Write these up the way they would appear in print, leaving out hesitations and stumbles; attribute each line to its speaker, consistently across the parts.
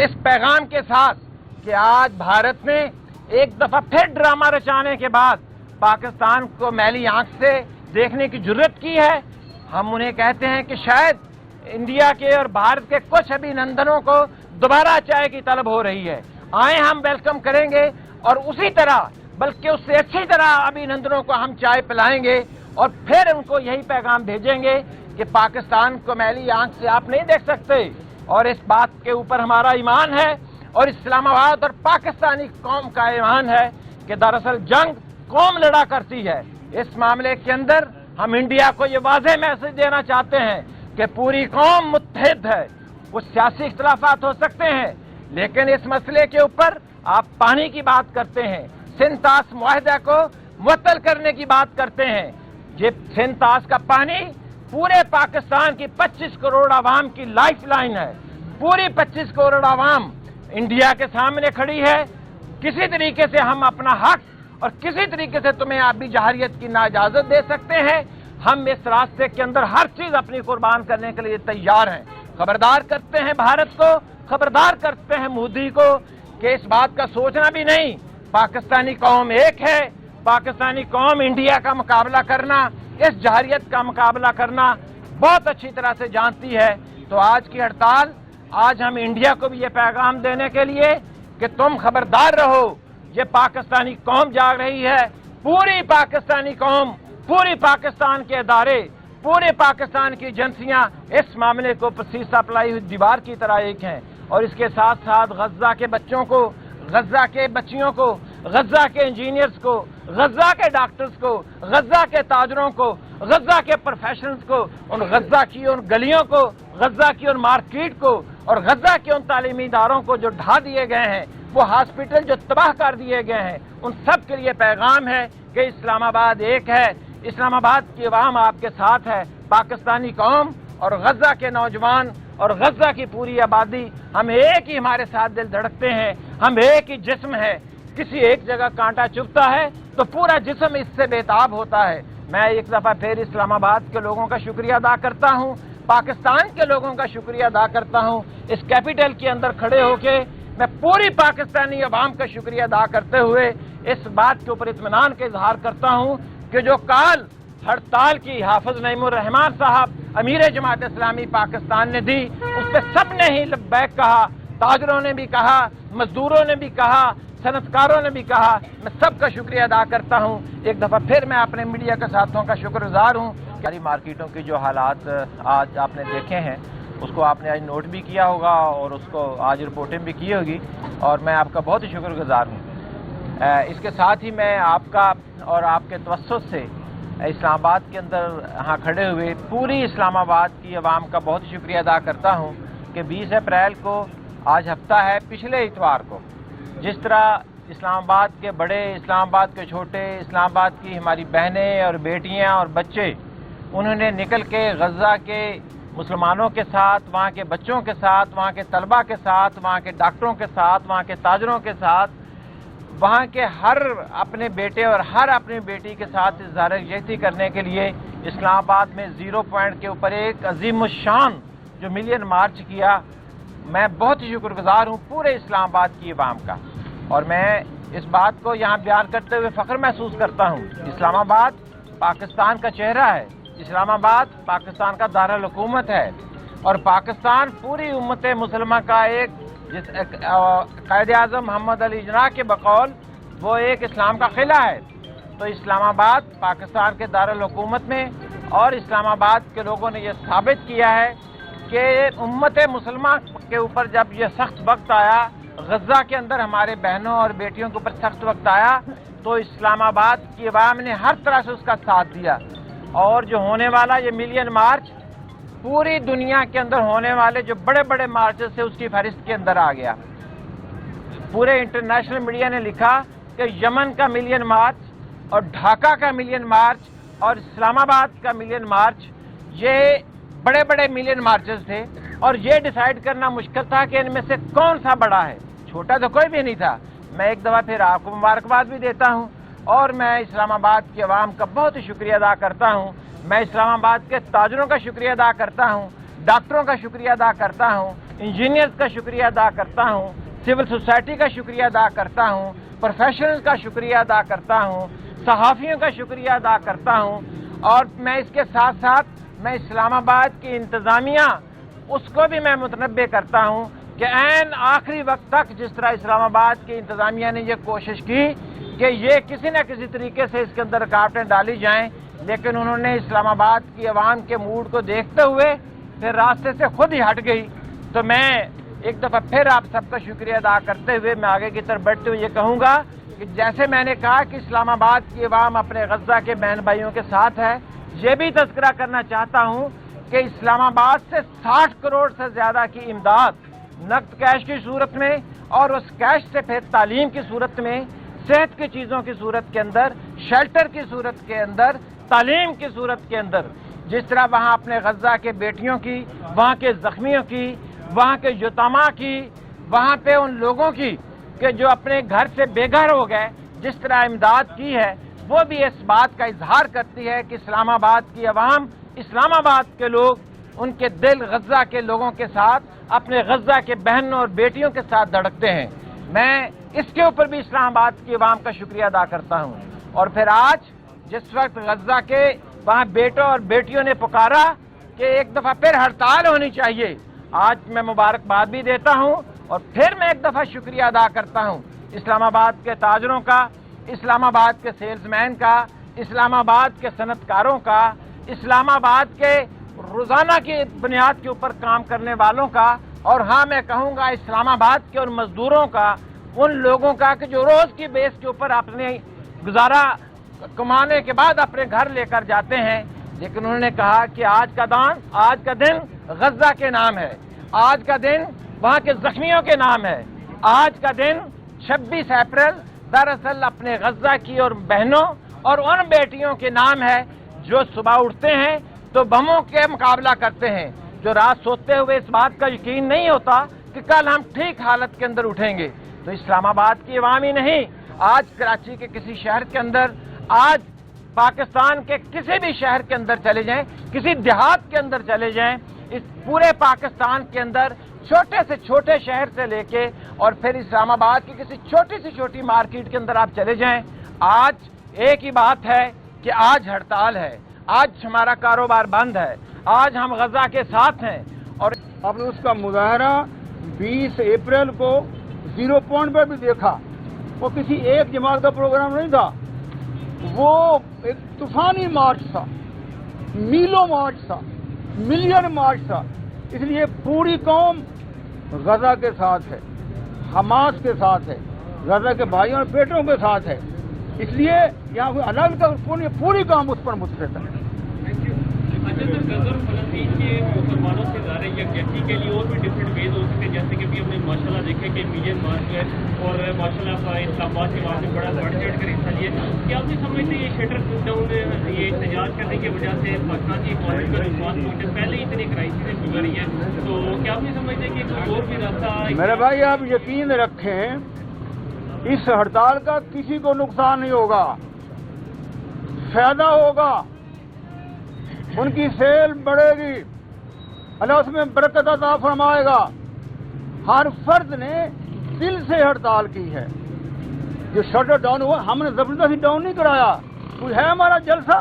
Speaker 1: इस पैगाम के साथ कि आज भारत ने एक दफा फिर ड्रामा रचाने के बाद पाकिस्तान को मैली आंख से देखने की जुर्रत की है, हम उन्हें कहते हैं कि शायद इंडिया के और भारत के कुछ अभिनंदनों को दोबारा चाय की तलब हो रही है। आए हम वेलकम करेंगे और उसी तरह बल्कि उससे अच्छी तरह अभिनंदनों को हम चाय पिलाएंगे और फिर उनको यही पैगाम भेजेंगे कि पाकिस्तान को मैली आंख से आप नहीं देख सकते। और इस बात के ऊपर हमारा ईमान है और इस्लामाबाद और पाकिस्तानी कौम का ईमान है कि दरअसल जंग कौम लड़ा करती है। इस मामले के अंदर हम इंडिया को ये वाज़ेह मैसेज देना चाहते हैं कि पूरी कौम मुत्तहिद है। कुछ सियासी इख्तिलाफात हो सकते हैं, लेकिन इस मसले के ऊपर आप पानी की बात करते हैं, सिंध-तास मुआहदा को मुअत्तल करने की बात करते हैं। ये सिंध-तास का पानी पूरे पाकिस्तान की 25 करोड़ आवाम की लाइफ लाइन है। पूरी 25 करोड़ आवाम इंडिया के सामने खड़ी है। किसी तरीके से हम अपना हक और किसी तरीके से तुम्हें आप भी जहारियत की ना इजाजत दे सकते हैं। हम इस रास्ते के अंदर हर चीज अपनी कुर्बान करने के लिए तैयार हैं। खबरदार करते हैं भारत को, खबरदार करते हैं मोदी को कि इस बात का सोचना भी नहीं। पाकिस्तानी कौम एक है, पाकिस्तानी कौम इंडिया का मुकाबला करना, इस जहारियत का मुकाबला करना बहुत अच्छी तरह से जानती है। तो आज की हड़ताल, आज हम इंडिया को भी ये पैगाम देने के लिए कि तुम खबरदार रहो। ये पाकिस्तानी कौम जाग रही है, पूरी पाकिस्तानी कौम, पूरी पाकिस्तान के इदारे, पूरे पाकिस्तान की एजेंसियां इस मामले को पसीसा पलाई हुई दीवार की तरह एक हैं। और इसके साथ साथ गजा के बच्चों को, गजा के बच्चियों को, गजा के इंजीनियर्स को, गजा के डॉक्टर्स को, गजा के ताजरों को, गजा के प्रोफेशनल्स को, उन गजा की उन गलियों को, गजा की उन मार्केट को और गजा के उन तालीमी इदारों को जो ढा दिए गए हैं, वो हॉस्पिटल जो तबाह कर दिए गए हैं, उन सब के लिए पैगाम है कि इस्लामाबाद एक है, इस्लामाबाद की अवाम आपके साथ है। पाकिस्तानी कौम और गजा के नौजवान और गजा की पूरी आबादी, हम एक ही, हमारे साथ दिल धड़कते हैं, हम एक ही जिस्म है। किसी एक जगह कांटा चुभता है तो पूरा जिस्म इससे बेताब होता है। मैं एक दफा फिर इस्लामाबाद के लोगों का शुक्रिया अदा करता हूँ, पाकिस्तान के लोगों का शुक्रिया अदा करता हूँ। इस कैपिटल के अंदर खड़े होके मैं पूरी पाकिस्तानी अवाम का शुक्रिया अदा करते हुए इस बात के ऊपर इत्मीनान का इजहार करता हूँ कि जो काल हड़ताल की हाफिज नईमुर रहमान साहब अमीर जमात इस्लामी पाकिस्तान ने दी, उस पर सब ने ही लब्बैक कहा। ताजरों ने भी कहा, मजदूरों ने भी कहा, सनतकारों ने भी कहा। मैं सबका शुक्रिया अदा करता हूँ। एक दफ़ा फिर मैं अपने मीडिया के साथियों का शुक्रगुजार हूँ। सारी मार्केटों की जो हालात आज आपने देखे हैं, उसको आपने आज नोट भी किया होगा और उसको आज रिपोर्टिंग भी की होगी, और मैं आपका बहुत ही शुक्रगुजार हूँ। इसके साथ ही मैं आपका और आपके तवस्सुत से इस्लामाबाद के अंदर यहाँ खड़े हुए पूरी इस्लामाबाद की आवाम का बहुत शुक्रिया अदा करता हूँ कि 20 अप्रैल को आज हफ्ता है, पिछले इतवार को जिस तरह इस्लामाबाद के बड़े, इस्लामाबाद के छोटे, इस्लामाबाद की हमारी बहनें और बेटियाँ और बच्चे, उन्होंने निकल के गजा के मुसलमानों के साथ, वहाँ के बच्चों के साथ, वहाँ के तलबा के साथ, वहाँ के डॉक्टरों के साथ, वहाँ के ताजरों के साथ, वहाँ के हर अपने बेटे और हर अपनी बेटी के साथ इज़हार यकजहती करने के लिए इस्लामाबाद में 0 पॉइंट के ऊपर एक अजीमुश्शान जो मिलियन मार्च किया। मैं बहुत ही शुक्रगुजार हूँ पूरे इस्लामाबाद की अवाम का, और मैं इस बात को यहाँ बयान करते हुए फ़ख्र महसूस करता हूँ। इस्लामाबाद पाकिस्तान का चेहरा है, इस्लामाबाद पाकिस्तान का दारुल हुकूमत है, और पाकिस्तान पूरी उम्मत मुसलमा का एक, जिस कायदे आज़म मोहम्मद अली जिन्नाह के बकौल वो एक इस्लाम का किला है। तो इस्लामाबाद पाकिस्तान के दारुल हुकूमत में और इस्लामाबाद के लोगों ने यह साबित किया है कि उम्मत मुसलमा के ऊपर जब यह सख्त वक्त आया, गजा के अंदर हमारे बहनों और बेटियों के ऊपर सख्त वक्त आया, तो इस्लामाबाद की अवाम ने हर तरह से उसका साथ दिया। और जो होने वाला ये मिलियन मार्च पूरी दुनिया के अंदर होने वाले जो बड़े बड़े मार्चेस थे उसकी फहरिस्त के अंदर आ गया। पूरे इंटरनेशनल मीडिया ने लिखा कि यमन का मिलियन मार्च और ढाका का मिलियन मार्च और इस्लामाबाद का मिलियन मार्च, ये बड़े बड़े मिलियन मार्चेस थे, और ये डिसाइड करना मुश्किल था कि इनमें से कौन सा बड़ा है। छोटा तो कोई भी नहीं था। मैं एक दफ़ा फिर आपको मुबारकबाद भी देता हूँ, और मैं इस्लामाबाद की आवाम का बहुत ही शुक्रिया अदा करता हूँ। मैं इस्लामाबाद के ताजरों का शुक्रिया अदा करता हूँ। डॉक्टरों का शुक्रिया अदा करता हूँ, इंजीनियर्स का शुक्रिया अदा करता हूँ, सिविल सोसाइटी का शुक्रिया अदा करता हूँ, प्रोफेशनल्स का शुक्रिया अदा करता हूँ, सहाफ़ियों का शुक्रिया अदा करता हूँ। और मैं इसके साथ साथ मैं इस्लामाबाद की इंतज़ामिया उसको भी मैं मुतनब्बे करता हूँ कि ऐन आखिरी वक्त तक जिस तरह इस्लामाबाद की इंतज़ामिया ने ये कोशिश की कि ये किसी न किसी तरीके से इसके अंदर रुकावटें डाली जाएं, लेकिन उन्होंने इस्लामाबाद की आवाम के मूड को देखते हुए फिर रास्ते से खुद ही हट गई। तो मैं एक दफ़ा फिर आप सबका शुक्रिया अदा करते हुए मैं आगे की तरफ बढ़ते हुए ये कहूँगा कि जैसे मैंने कहा कि इस्लामाबाद की आवाम अपने गज़ा के बहन भाइयों के साथ है, ये भी तज़किरा करना चाहता हूँ कि इस्लामाबाद से 60 करोड़ से ज़्यादा की इमदाद नकद कैश की सूरत में और उस कैश से फिर तालीम की सूरत में, सेहत की चीज़ों की सूरत के अंदर, शेल्टर की सूरत के अंदर, तालीम की सूरत के अंदर, जिस तरह वहाँ अपने गज़ा के बेटियों की, वहाँ के ज़ख्मियों की, वहाँ के यतामा की, वहाँ पे उन लोगों की कि जो अपने घर से बेघर हो गए, जिस तरह इमदाद की है, वो भी इस बात का इजहार करती है कि इस्लामाबाद की अवाम, इस्लामाबाद के लोग, उनके दिल गज़ा के लोगों के साथ, अपने गज़ा के बहनों और बेटियों के साथ धड़कते हैं। मैं इसके ऊपर भी इस्लामाबाद की अवाम का शुक्रिया अदा करता हूँ। और फिर आज जिस वक्त गज़ा के वहाँ बेटों और बेटियों ने पुकारा कि एक दफ़ा फिर हड़ताल होनी चाहिए, आज मैं मुबारकबाद भी देता हूँ और फिर मैं एक दफ़ा शुक्रिया अदा करता हूँ इस्लामाबाद के ताजरों का, इस्लामाबाद के सेल्समैन का, इस्लामाबाद के सनतकारों का, इस्लामाबाद के रोज़ाना की बुनियाद के ऊपर काम करने वालों का, और हाँ मैं कहूँगा इस्लामाबाद के उन मजदूरों का, उन लोगों का कि जो रोज़ की बेस के ऊपर अपने गुजारा कमाने के बाद अपने घर लेकर जाते हैं। लेकिन उन्होंने कहा कि आज का दिन गज़ा के नाम है, आज का दिन वहाँ के जख्मियों के नाम है, आज का दिन 26 अप्रैल दरअसल अपने गज़ा की और बहनों और उन बेटियों के नाम है जो सुबह उठते हैं तो बमों के मुकाबला करते हैं, जो रात सोते हुए इस बात का यकीन नहीं होता कि कल हम ठीक हालत के अंदर उठेंगे। तो इस्लामाबाद की अवाम ही नहीं, आज कराची के किसी शहर के अंदर, आज पाकिस्तान के किसी भी शहर के अंदर चले जाएं, किसी देहात के अंदर चले जाएं, इस पूरे पाकिस्तान के अंदर छोटे से छोटे शहर से लेके और फिर इस्लामाबाद की किसी छोटी से छोटी मार्केट के अंदर आप चले जाएं, आज एक ही बात है कि आज हड़ताल है, आज हमारा कारोबार बंद है, आज हम गज़ा के साथ हैं। और
Speaker 2: आपने उसका मुजाहरा 20 अप्रैल को 0 पॉइंट पर भी देखा, वो किसी एक जमात का प्रोग्राम नहीं था, वो एक तूफानी मार्च था, मीलों मार्च था, मिलियन मार्च था। इसलिए पूरी कौम गज़ा के साथ है, हमास के साथ है, गज़ा के भाइयों और बेटों के साथ है। इसलिए यहाँ कोई अलग का पूरी कौम उस पर मुस्तैद है।
Speaker 3: अच्छा सर, गज़ा और फ़लस्तीन के मुसलमानों से ज़ाहिर यकजहती के लिए और भी डिफरेंट वेज हो सकते हैं, जैसे कि अभी हमने माशाल्लाह देखे कि मिलियन मार्च है और माशाल्लाह इस्लामाबाद के बाद में बड़ा बढ़ चढ़ कर हिस्सा लिया। क्या आप नहीं समझते ये शटर डाउन, ये एहतजाज करने की वजह से पाकिस्तान की इकॉनमी का रिस्पॉन्स पहुंचे, पहले ही इतनी क्राइसिस गुजर रही है, तो क्या आप नहीं समझते कि कोई और भी रास्ता?
Speaker 2: मेरे भाई आप यकीन रखें, इस हड़ताल का किसी को नुकसान नहीं होगा, फायदा होगा, उनकी सेल बढ़ेगी, अल्लाह उसमें बरकत अता फरमाएगा। हर फर्द ने दिल से हड़ताल की है। जो शटर डाउन हुआ हमने जबरदस्ती डाउन नहीं कराया, कोई है हमारा जलसा,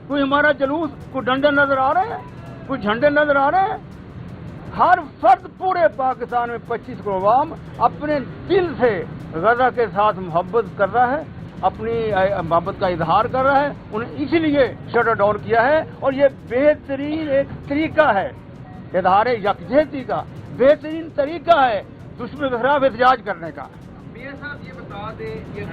Speaker 2: कोई हमारा जुलूस, कोई डंडे नजर आ रहे हैं, कोई झंडे नजर आ रहे हैं। हर फर्द पूरे पाकिस्तान में 25 करोड़ अवाम अपने दिल से गज़ा के साथ मोहब्बत कर रहा है, अपनी मोहब्बत का इजहार कर रहा है, उन्हें इसीलिए शटर डाउन किया है। और ये बेहतरीन एक तरीका है, इजहार यकजहती का बेहतरीन तरीका है दुश्मन के खिलाफ एहतजाज करने का।
Speaker 4: मियां साहब ये बता दें, ये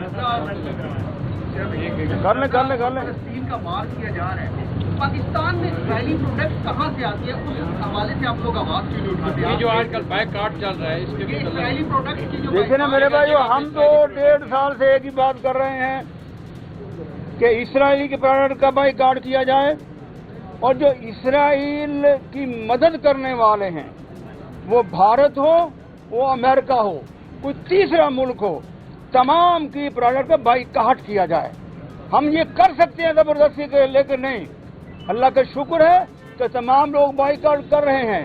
Speaker 2: कर ले
Speaker 4: फलस्तीन का मार्च किया जा रहा है, पाकिस्तान में इजरायली प्रोडक्ट कहाँ से आती है, उस हवाले से आप लोग आवाज क्यों नहीं उठाते?
Speaker 3: ये जो आजकल बायकॉट चल रहा है इसके
Speaker 4: इजरायली प्रोडक्ट की जो
Speaker 2: देखिए ना मेरे भाई, हम तो 1.5 साल से एक ही बात कर रहे हैं कि इसराइली के प्रोडक्ट का बायकॉट किया जाए, और जो इसराइल की मदद करने वाले हैं, वो भारत हो, वो अमेरिका हो, कोई तीसरा मुल्क हो, तमाम की प्रोडक्ट का बायकॉट किया जाए। हम ये कर सकते हैं जबरदस्ती के, लेकिन नहीं। अल्लाह का शुक्र है कि तमाम लोग बायकॉट कर रहे हैं।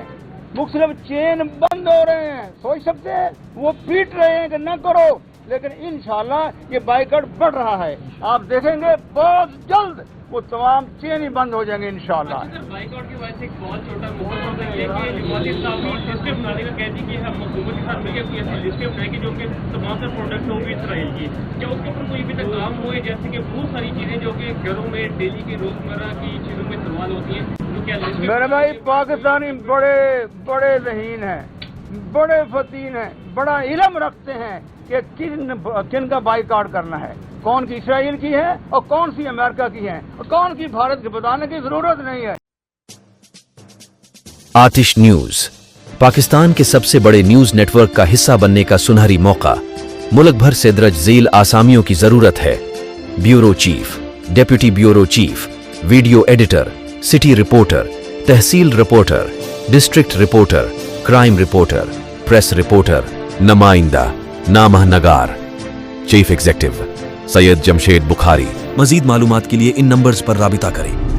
Speaker 2: मुख्तलिफ चेन बंद हो रहे हैं, सोच सकते हैं, वो पीट रहे हैं कि न करो, लेकिन इंशाल्लाह ये बाइकआउट बढ़ रहा है। आप देखेंगे बहुत जल्द वो तमाम चेन ही बंद हो जाएंगे इंशाल्लाह।
Speaker 3: सर, बाइकआउट की वजह से एक बहुत छोटा मुद्दा होता है कि लिबासी इस्लामी सिस्टम बनाने का कहती कि हम हुकूमत के साथ मिलकर कोई ऐसी लिस्टें बनाएंगे जो कि तमाम तर प्रोडक्ट होंगे इसराइल की। क्या उसके ऊपर कोई अभी तक काम हुए, जैसे कि बहुत सारी चीज़ें जो कि घरों में डेली की रोजमर्रा की चीज़ों में इस्तेमाल होती हैं, तो क्या
Speaker 2: मेरे भाई पाकिस्तानी बड़े बड़े ज़हीन हैं, बड़े फतीन हैं, बड़ा इल्म रखते हैं कि किन का बाइकआउट करना है, कौन की इसराइल की है और कौन सी अमेरिका की है और कौन की भारत की, बताने की जरूरत नहीं है।
Speaker 5: आतिश न्यूज, पाकिस्तान के सबसे बड़े न्यूज नेटवर्क का हिस्सा बनने का सुनहरी मौका। मुल्क भर से दर्ज झेल आसामियों की जरूरत है। Bureau chief, deputy bureau chief, video editor, city reporter, tehsil reporter, district reporter, crime reporter, press reporter, नुमाइंदा, नामह नगार, चीफ एग्जीक्यूटिव सैयद जमशेद बुखारी। मजीद मालूमात के लिए इन नंबर्स पर राबिता करें।